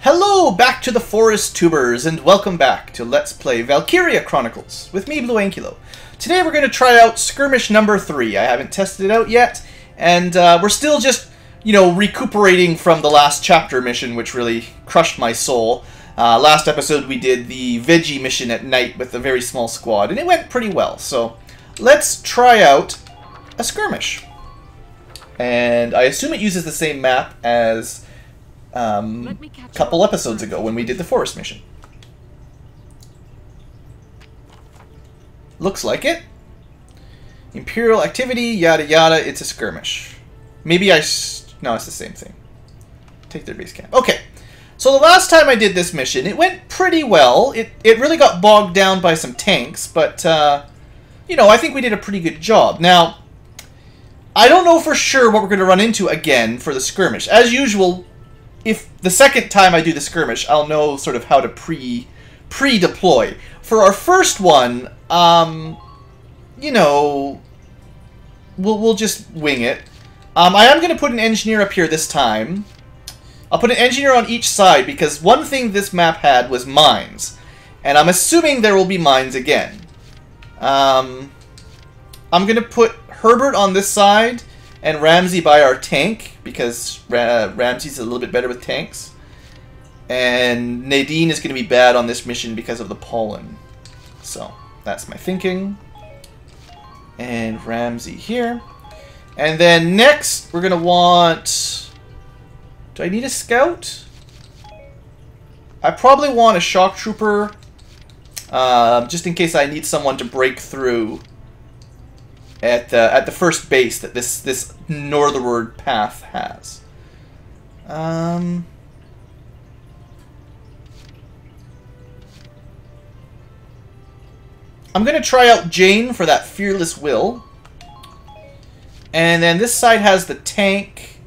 Hello, back to the Forest Tubers, and welcome back to Let's Play Valkyria Chronicles with me, Blue Ankylo. Today we're going to try out skirmish number 3. I haven't tested it out yet, and we're still just, recuperating from the last chapter mission, which really crushed my soul. Last episode we did the veggie mission at night with a very small squad, and it went pretty well. So let's try out a skirmish. And I assume it uses the same map as a couple episodes ago when we did the forest mission. Looks like it. Imperial activity, yada yada, it's a skirmish. Maybe no, it's the same thing. Take their base camp. Okay, so the last time I did this mission, it went pretty well. It really got bogged down by some tanks, but, I think we did a pretty good job. Now, I don't know for sure what we're going to run into again for the skirmish. As usual, if the second time I do the skirmish, I'll know sort of how to pre-deploy. For our first one, we'll just wing it. I am going to put an engineer up here this time. I'll put an engineer on each side because one thing this map had was mines. And I'm assuming there will be mines again. I'm going to put Herbert on this side and Ramsey by our tank, because Ramsey's a little bit better with tanks. And Nadine is going to be bad on this mission because of the pollen. So, that's my thinking. And Ramsey here. And then next, we're going to want... Do I need a scout? I probably want a shock trooper, just in case I need someone to break through at the first base that this northward path has. I'm going to try out Jane for that fearless will. And then this side has the tank.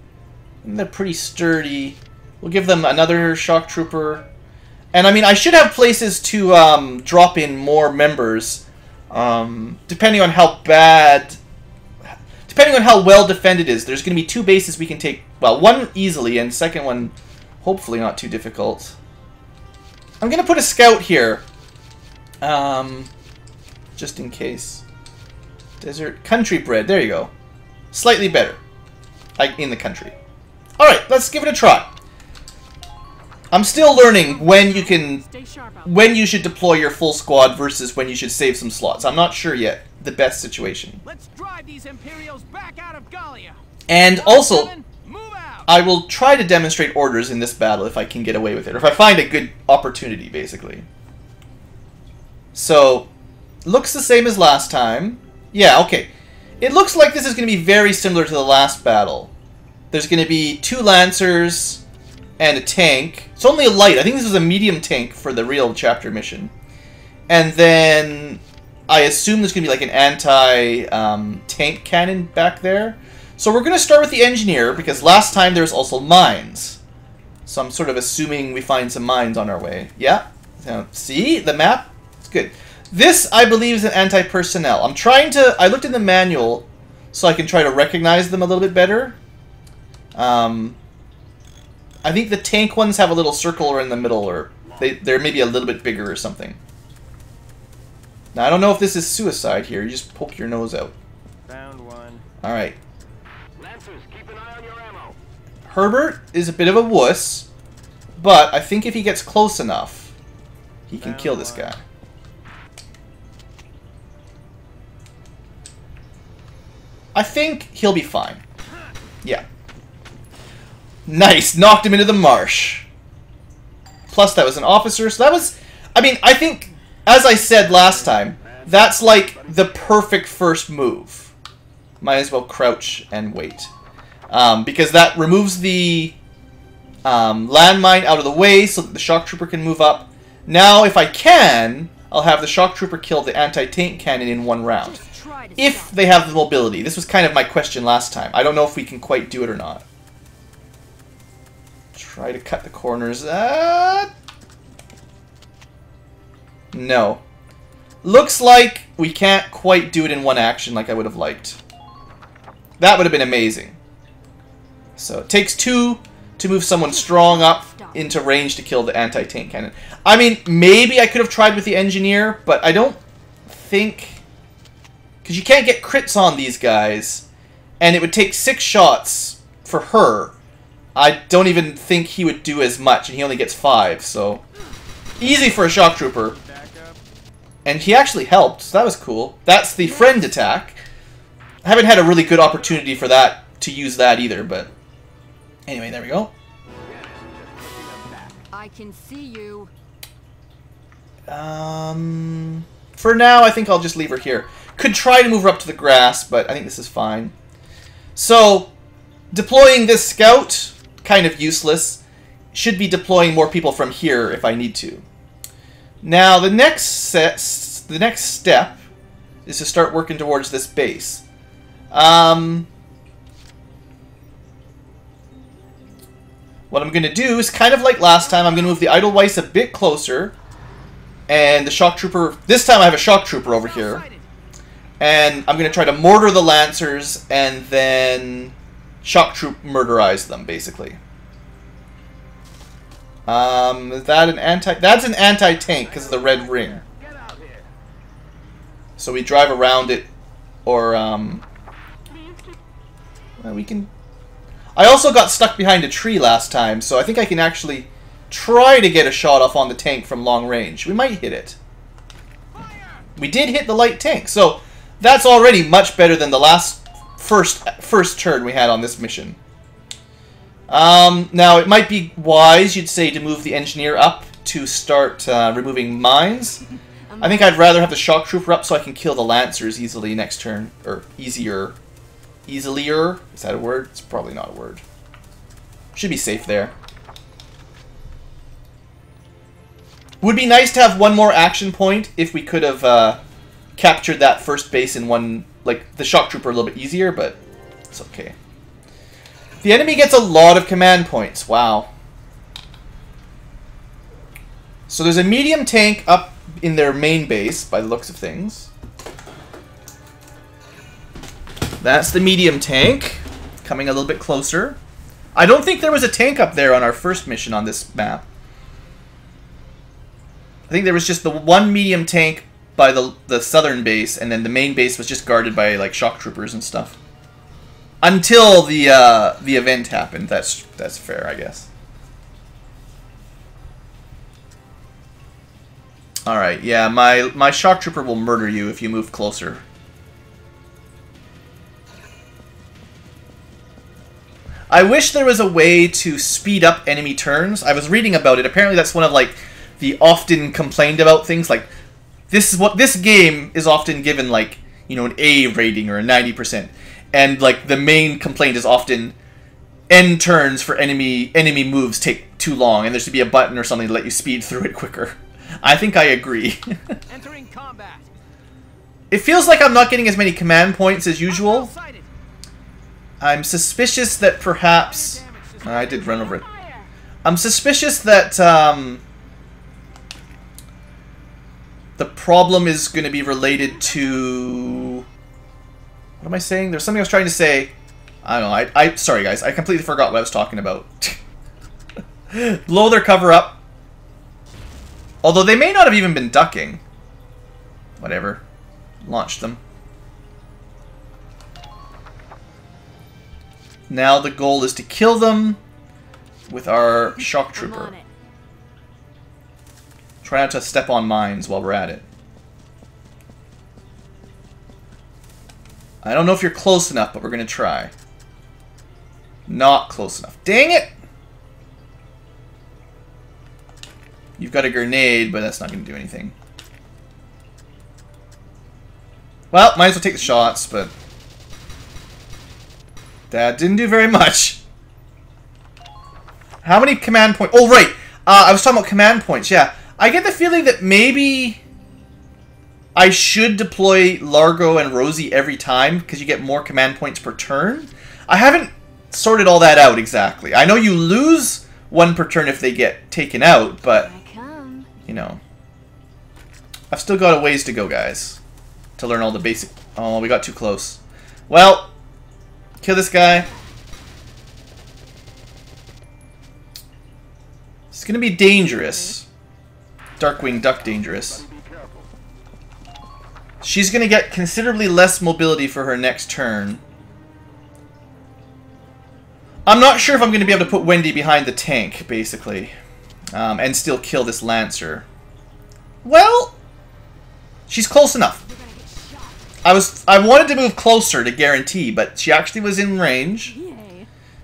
And they're pretty sturdy. We'll give them another shock trooper. And I mean, I should have places to drop in more members. Depending on how well defended it is. There's going to be 2 bases we can take. Well, one easily, and second one hopefully not too difficult. I'm going to put a scout here. Just in case. Desert country bred. There you go. Slightly better. Like in the country. Alright, let's give it a try. I'm still learning when you should deploy your full squad versus when you should save some slots. I'm not sure yet the best situation. Let's drive these Imperials back out of Gallia. And also, I will try to demonstrate orders in this battle if I can get away with it, or if I find a good opportunity, basically. So, looks the same as last time. Yeah, okay. It looks like this is going to be very similar to the last battle. There's going to be 2 Lancers and a tank. It's only a light. I think this was a medium tank for the real chapter mission. And then I assume there's going to be like an anti-tank cannon back there. So we're going to start with the engineer because last time there was also mines. So I'm sort of assuming we find some mines on our way. Yeah. See? The map? It's good. This, I believe, is an anti-personnel. I looked in the manual so I can try to recognize them a little bit better. I think the tank ones have a little circle in the middle, or they're maybe a little bit bigger or something. Now, I don't know if this is suicide here. You just poke your nose out. Found one. Alright. Lancers, keep an eye on your ammo. Herbert is a bit of a wuss, but I think if he gets close enough, he can kill this guy. I think he'll be fine. Yeah. Nice! Knocked him into the marsh. Plus, that was an officer, so that was... I mean, I think, as I said last time, that's like the perfect first move. Might as well crouch and wait. Because that removes the landmine out of the way so that the shock trooper can move up. Now, if I can, I'll have the shock trooper kill the anti-tank cannon in 1 round. If they have the mobility. This was kind of my question last time. I don't know if we can quite do it or not. Try to cut the corners. No. Looks like we can't quite do it in 1 action like I would have liked. That would have been amazing. So it takes 2 to move someone strong up into range to kill the anti-tank cannon. I mean, maybe I could have tried with the engineer, but I don't think... Because you can't get crits on these guys, and it would take 6 shots for her. I don't even think he would do as much, and he only gets 5, so... Easy for a shock trooper. And he actually helped, so that was cool. That's the friend attack. I haven't had a really good opportunity for that, to use that either, but... Anyway, there we go. I can see you. For now, I think I'll just leave her here. Could try to move her up to the grass, but I think this is fine. So, deploying this scout, kind of useless. Should be deploying more people from here if I need to. Now, the next step is to start working towards this base. What I'm going to do is kind of like last time. I'm going to move the Edelweiss a bit closer. And the shock trooper... This time I have a shock trooper over here. And I'm going to try to mortar the Lancers and then shock troop murderize them, basically. Is that an anti... That's an anti-tank because of the red ring. So we drive around it, or, well, we can... I also got stuck behind a tree last time, so I think I can actually try to get a shot off on the tank from long range. We might hit it. We did hit the light tank, so that's already much better than the last first turn we had on this mission. Now, it might be wise, you'd say, to move the engineer up to start removing mines. I think I'd rather have the shock trooper up so I can kill the Lancers easily next turn. Or easier. Easilier? Is that a word? It's probably not a word. Should be safe there. Would be nice to have one more action point if we could have captured that first base in one... Like, the shock trooper a little bit easier, but it's okay. The enemy gets a lot of command points. Wow. So there's a medium tank up in their main base, by the looks of things. That's the medium tank. Coming a little bit closer. I don't think there was a tank up there on our first mission on this map. I think there was just the one medium tank by the southern base, and then the main base was just guarded by, like, shock troopers and stuff. Until the event happened. That's fair, I guess. Alright, yeah, my shock trooper will murder you if you move closer. I wish there was a way to speed up enemy turns. I was reading about it. Apparently that's one of, like, the often complained about things. Like, this game is often given, like, you know, an A rating or a 90%. And, like, the main complaint is often end turns for enemy moves take too long, and there should be a button or something to let you speed through it quicker. I think I agree. Entering combat. It feels like I'm not getting as many command points as usual. I'm suspicious that perhaps... I did run over it. I'm suspicious that the problem is going to be related to... What am I saying? There's something I was trying to say. I don't know. Sorry, guys. I completely forgot what I was talking about. Blow their cover up. Although they may not have even been ducking. Whatever. Launch them. Now the goal is to kill them with our shock trooper. Try not to step on mines while we're at it. I don't know if you're close enough, but we're going to try. Not close enough. Dang it! You've got a grenade, but that's not going to do anything. Well, might as well take the shots, but... that didn't do very much. How many command points? Oh, right! I was talking about command points, yeah. I get the feeling that maybe I should deploy Largo and Rosie every time, because you get more command points per turn. I haven't sorted all that out exactly. I know you lose one per turn if they get taken out, but, you know. I've still got a ways to go, guys, to learn all the basic... Oh, we got too close. Well, kill this guy. It's gonna be dangerous. Darkwing Duck dangerous. She's gonna get considerably less mobility for her next turn. I'm not sure if I'm gonna be able to put Wendy behind the tank, basically. And still kill this Lancer. Well, she's close enough. I wanted to move closer to guarantee, but she actually was in range.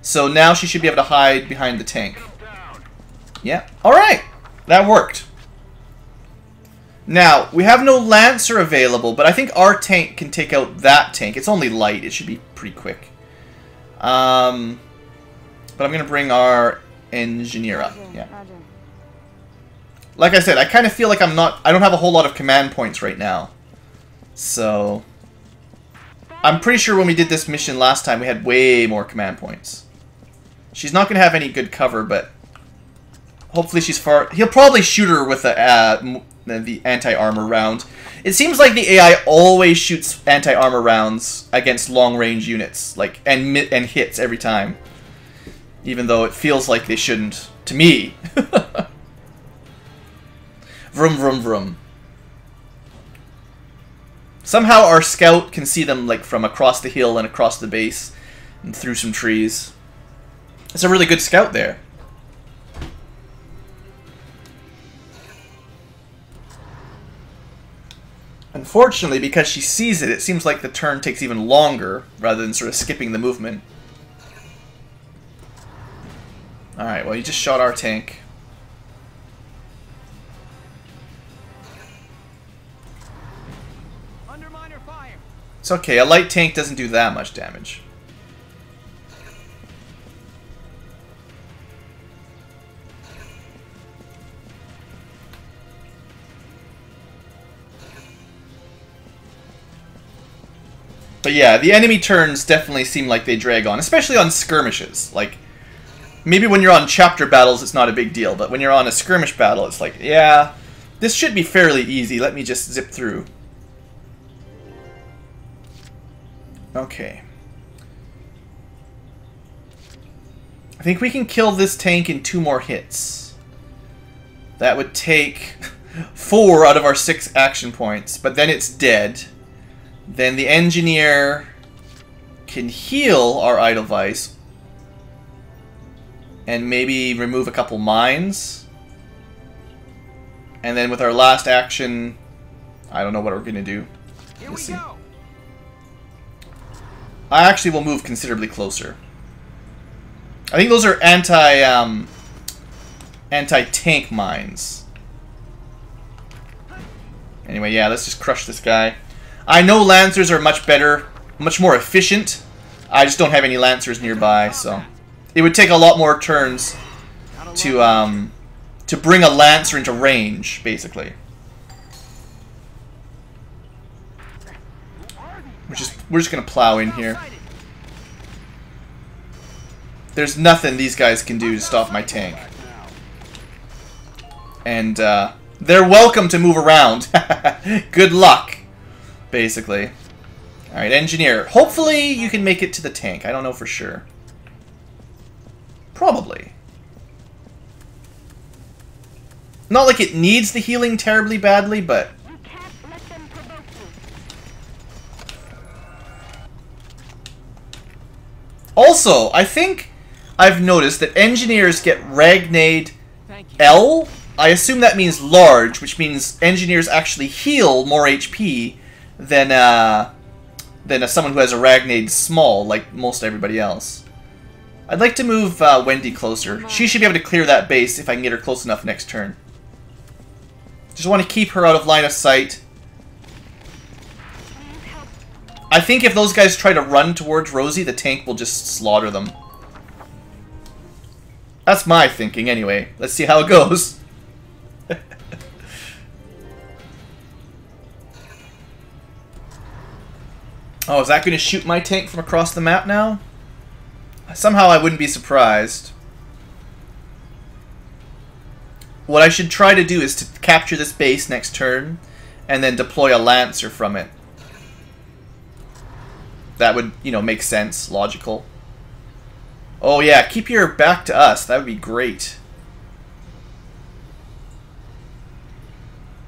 So now she should be able to hide behind the tank. Yeah. Alright. That worked. Now, we have no Lancer available, but I think our tank can take out that tank. It's only light. It should be pretty quick. But I'm going to bring our engineer up. Yeah. Like I said, I kind of feel like I don't have a whole lot of command points right now. So I'm pretty sure when we did this mission last time, we had way more command points. She's not going to have any good cover, but hopefully she's far... He'll probably shoot her with the anti-armor round. It seems like the AI always shoots anti-armor rounds against long-range units, like and hits every time. Even though it feels like they shouldn't. To me. Vroom, vroom, vroom. Somehow our scout can see them like from across the hill and across the base and through some trees. It's a really good scout there. Unfortunately, because she sees it, it seems like the turn takes even longer rather than sort of skipping the movement. Alright, well, you just shot our tank. Underminer fire. It's okay, a light tank doesn't do that much damage. But yeah, the enemy turns definitely seem like they drag on, especially on skirmishes. Like, maybe when you're on chapter battles, it's not a big deal, but when you're on a skirmish battle, it's like, yeah, this should be fairly easy. Let me just zip through. Okay. I think we can kill this tank in 2 more hits. That would take 4 out of our 6 action points, but then it's dead. Then the engineer can heal our Edelweiss and maybe remove a couple mines. And then with our last action, I don't know what we're going to do. We'll see. I actually will move considerably closer. I think those are anti-tank mines. Anyway, yeah, let's just crush this guy. I know Lancers are much better, much more efficient. I just don't have any Lancers nearby, so it would take a lot more turns to bring a Lancer into range, basically. We're just gonna plow in here. There's nothing these guys can do to stop my tank, and they're welcome to move around. Good luck. Basically. Alright, engineer. Hopefully you can make it to the tank. I don't know for sure. Probably. Not like it needs the healing terribly badly, but... Also, I think I've noticed that engineers get Ragnade L. I assume that means large, which means engineers actually heal more HP than someone who has a Ragnade small, like most everybody else. I'd like to move Wendy closer. She should be able to clear that base if I can get her close enough next turn. Just want to keep her out of line of sight. I think if those guys try to run towards Rosie, the tank will just slaughter them. That's my thinking, anyway. Let's see how it goes. Oh, is that going to shoot my tank from across the map now? Somehow I wouldn't be surprised. What I should try to do is to capture this base next turn and then deploy a Lancer from it. That would, you know, make sense, logical. Oh yeah, keep your back to us. That would be great.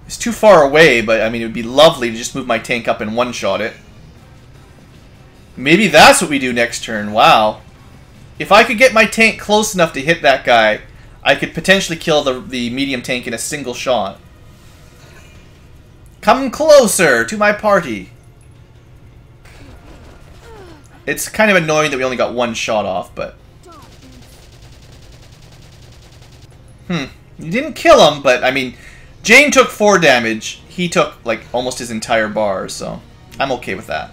It's too far away, but I mean, it would be lovely to just move my tank up and one-shot it. Maybe that's what we do next turn. Wow. If I could get my tank close enough to hit that guy, I could potentially kill the medium tank in a single shot. Come closer to my party. It's kind of annoying that we only got one shot off, but... You didn't kill him, but I mean... Jane took 4 damage. He took, like, almost his entire bar, so I'm okay with that.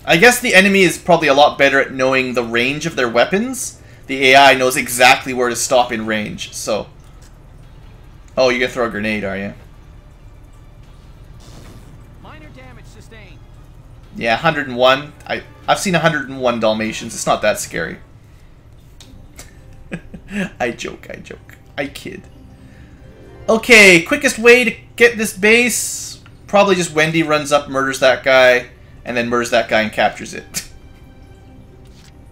I guess the enemy is probably a lot better at knowing the range of their weapons. The AI knows exactly where to stop in range, so... Oh, you're gonna throw a grenade, are you? Minor damage sustained. Yeah, 101. I've seen 101 Dalmatians. It's not that scary. I joke, I kid. Okay, quickest way to get this base. Probably just Wendy runs up, murders that guy, and then murders that guy and captures it.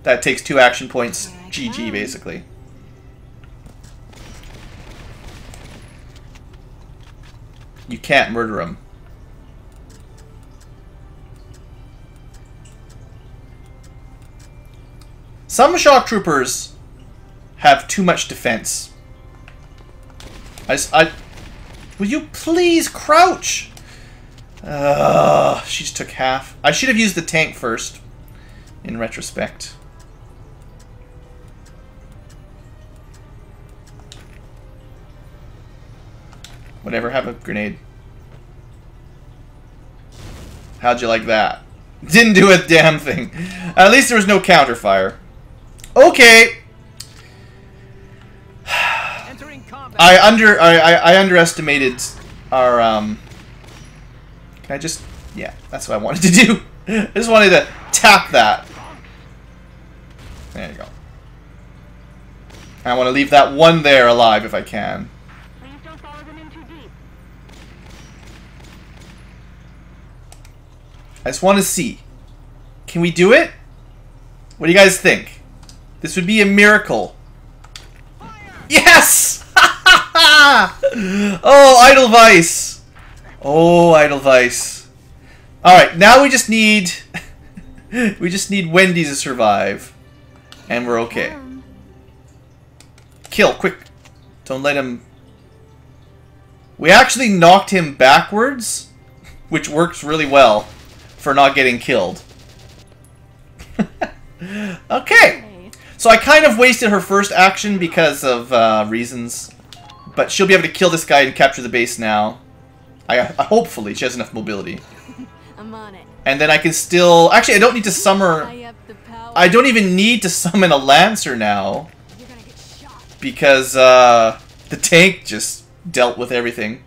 That takes 2 action points. GG, basically. You can't murder him. Some shock troopers have too much defense. Will you please crouch? She just took half. I should have used the tank first, in retrospect. Whatever, have a grenade. How'd you like that? Didn't do a damn thing. At least there was no counterfire. Okay. I underestimated our Can I just... Yeah, that's what I wanted to do. I just wanted to tap that. There you go. I want to leave that one there alive if I can. Please don't follow them in too deep. I just want to see. Can we do it? What do you guys think? This would be a miracle. Yes! Oh, Edelweiss! Oh, Edelweiss. Alright, now we just need... we just need Wendy to survive. And we're okay. Kill, quick. Don't let him... We actually knocked him backwards, which works really well for not getting killed. Okay. So I kind of wasted her first action because of reasons. But she'll be able to kill this guy and capture the base now. Hopefully, she has enough mobility. I'm on it. And then I can still... Actually, I don't need to summon... I don't even need to summon a Lancer now. You're gonna get shot. Because the tank just dealt with everything.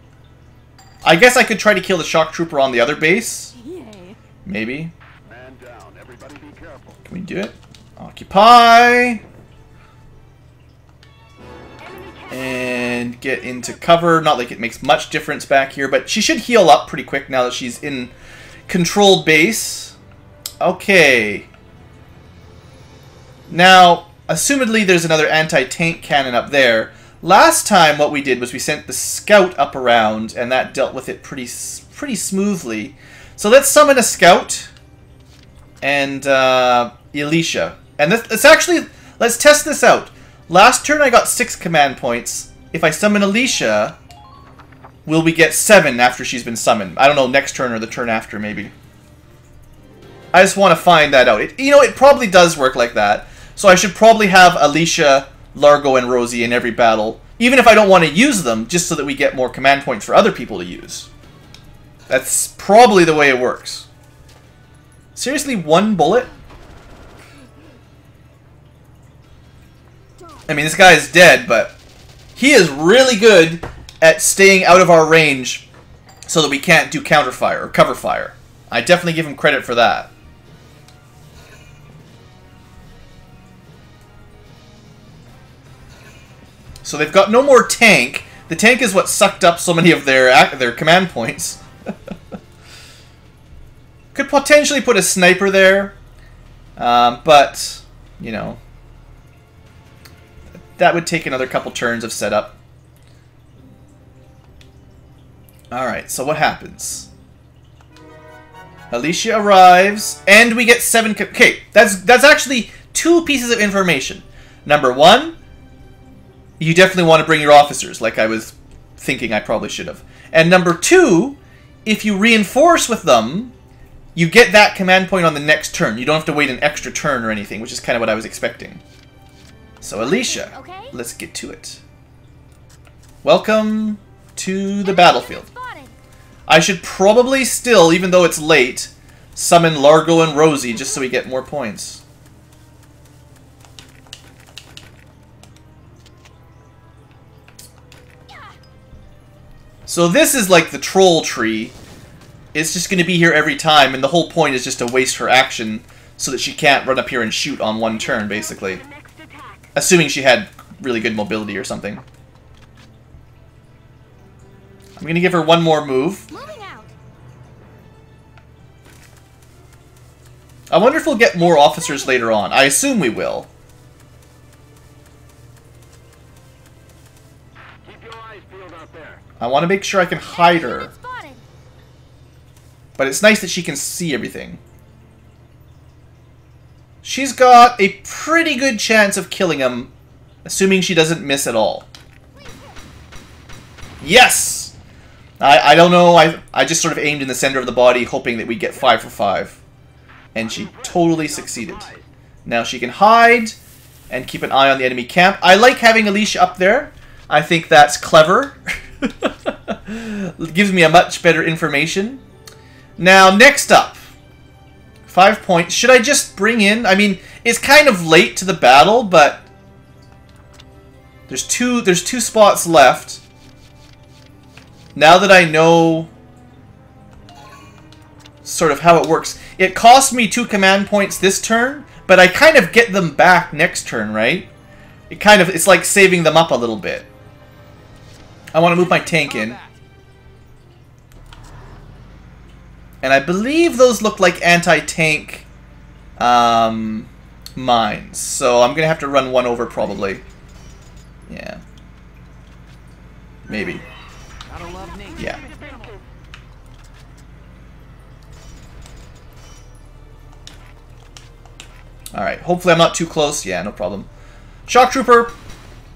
I guess I could try to kill the shock trooper on the other base. Yay. Maybe. Man down. Everybody be careful. Can we do it? Occupy. And get into cover. Not like it makes much difference back here, but she should heal up pretty quick now that she's in controlled base. Okay. Now, assumedly there's another anti-tank cannon up there. Last time what we did was we sent the scout up around, and that dealt with it pretty smoothly. So let's summon a scout and Elisha. And let's actually, let's test this out. Last turn I got 6 command points. If I summon Elisha, will we get 7 after she's been summoned? I don't know, next turn or the turn after, maybe. I just want to find that out. It probably does work like that. So I should probably have Elisha, Largo, and Rosie in every battle. Even if I don't want to use them, just so that we get more command points for other people to use. That's probably the way it works. Seriously, 1 bullet? I mean, this guy is dead, but he is really good at staying out of our range so that we can't do counterfire or cover fire. I definitely give him credit for that. So they've got no more tank. The tank is what sucked up so many of their command points. Could potentially put a sniper there, but, you know, that would take another couple turns of setup. Alright, so what happens? Alicia arrives, and we get 7... Okay, that's actually 2 pieces of information. Number 1, you definitely want to bring your officers, like I was thinking I probably should have. And number 2, if you reinforce with them, you get that command point on the next turn. You don't have to wait an extra turn or anything, which is kind of what I was expecting. So Alicia, Okay. let's get to it. Welcome to the battlefield. I should probably still, even though it's late, summon Largo and Rosie just so we get more points. So this is like the troll tree. It's just going to be here every time, and the whole point is just to waste her action so that she can't run up here and shoot on one turn, basically. Assuming she had really good mobility or something. I'm going to give her one more move. I wonder if we'll get more officers later on. I assume we will. Keep your eyes peeled out there. I want to make sure I can hide her. But it's nice that she can see everything. She's got a pretty good chance of killing him, assuming she doesn't miss at all. Yes! I don't know, I just sort of aimed in the center of the body, hoping that we'd get 5 for 5. And she totally succeeded. Now she can hide and keep an eye on the enemy camp. I like having Alicia up there. I think that's clever. It gives me a much better information. Now, next up. 5 points. Should I just bring in... I mean, it's kind of late to the battle, but... There's two spots left. Now that I know sort of how it works. It cost me 2 command points this turn, but I kind of get them back next turn, right? It's like saving them up a little bit. I want to move my tank in. And I believe those look like anti-tank mines. So I'm going to have to run one over probably. Yeah. Maybe. Yeah. Alright, hopefully I'm not too close. Yeah, no problem. Shock Trooper,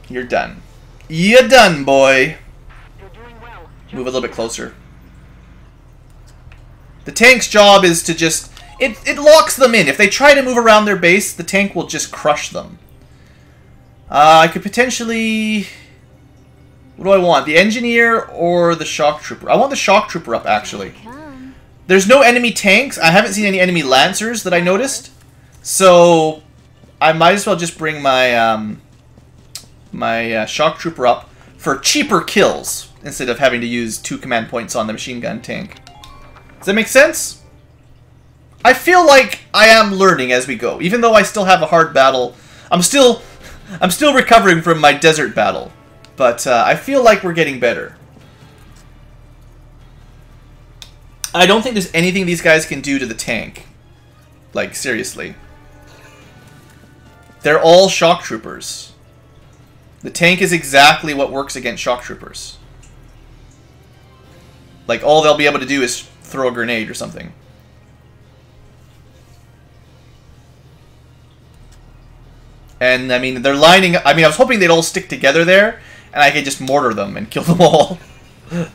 you're done. You're done, boy. Move a little bit closer. The tank's job is to just... It locks them in. If they try to move around their base, the tank will just crush them. I could potentially... What do I want? The Engineer or the Shock Trooper? I want the Shock Trooper up, actually. There's no enemy tanks. I haven't seen any enemy Lancers that I noticed. So, I might as well just bring my my Shock Trooper up for cheaper kills instead of having to use 2 command points on the machine gun tank. Does that make sense? I feel like I am learning as we go, even though I still have a hard battle. I'm still recovering from my desert battle, but I feel like we're getting better. I don't think there's anything these guys can do to the tank. Like, seriously. They're all Shock Troopers. The tank is exactly what works against Shock Troopers. Like, all they'll be able to do is throw a grenade or something. And, I mean, they're lining up. I mean, I was hoping they'd all stick together there, and I could just mortar them and kill them all.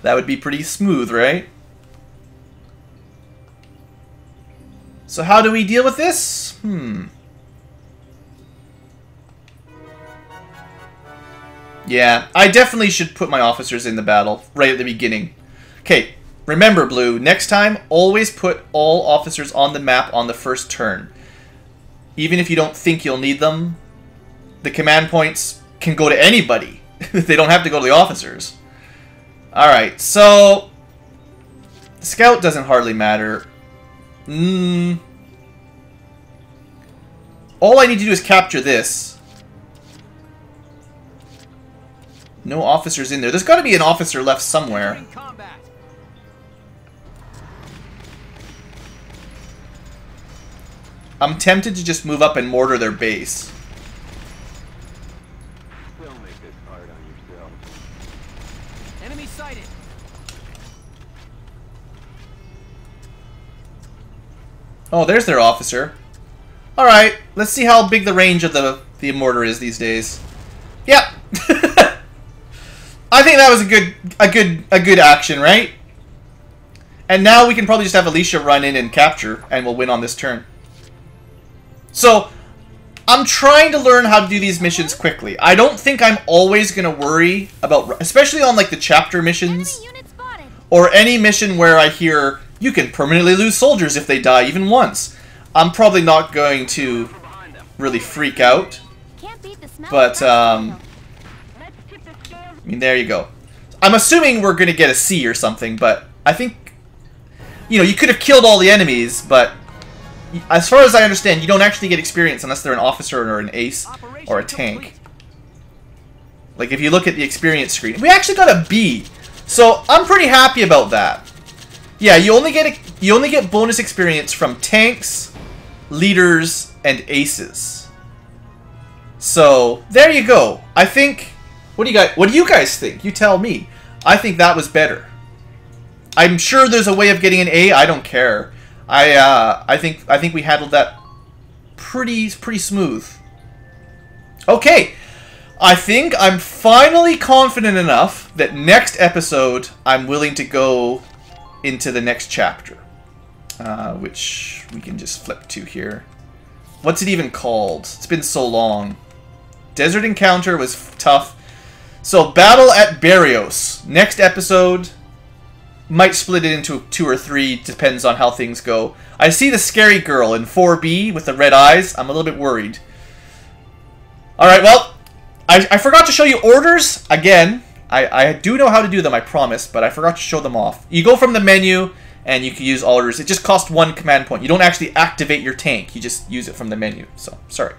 That would be pretty smooth, right? So how do we deal with this? Yeah, I definitely should put my officers in the battle right at the beginning. Okay, remember, Blue, next time, always put all officers on the map on the first turn. Even if you don't think you'll need them, the command points can go to anybody. They don't have to go to the officers. Alright, so... the scout doesn't hardly matter. All I need to do is capture this. No officers in there. There's got to be an officer left somewhere. I'm tempted to just move up and mortar their base. Don't make this hard on yourself. Enemy sighted. Oh, there's their officer. Alright, let's see how big the range of the mortar is these days. Yep. I think that was a good action, right? And now we can probably just have Alicia run in and capture, and we'll win on this turn. So, I'm trying to learn how to do these missions quickly. I don't think I'm always going to worry about, especially on like the chapter missions, or any mission where I hear, you can permanently lose soldiers if they die even once. I'm probably not going to really freak out. But, I mean, there you go. I'm assuming we're going to get a C or something, but I think, you know, you could have killed all the enemies, but as far as I understand, you don't actually get experience unless they're an officer or an ace or a tank. Like, if you look at the experience screen. We actually got a B, so I'm pretty happy about that. Yeah, you only get bonus experience from tanks, leaders, and aces. So, there you go. I think... What do you guys think? You tell me. I think that was better. I'm sure there's a way of getting an A. I don't care. I think we handled that pretty smooth. Okay. I think I'm finally confident enough that next episode I'm willing to go into the next chapter. Which we can just flip to here. What's it even called? It's been so long. Desert Encounter was tough. So, Battle at Barrios. Next episode. Might split it into 2 or 3, depends on how things go. I see the scary girl in 4B with the red eyes. I'm a little bit worried. Alright, well, I forgot to show you orders. Again, I do know how to do them, I promise, but I forgot to show them off. You go from the menu, and you can use orders. It just costs 1 command point. You don't actually activate your tank. You just use it from the menu. So, sorry.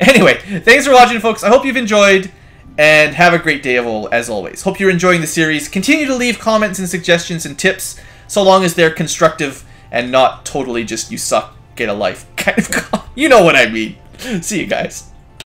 Anyway, thanks for watching, folks. I hope you've enjoyed. And have a great day as always. Hope you're enjoying the series. Continue to leave comments and suggestions and tips, so long as they're constructive and not totally just you suck, get a life kind of. You know what I mean. See you guys.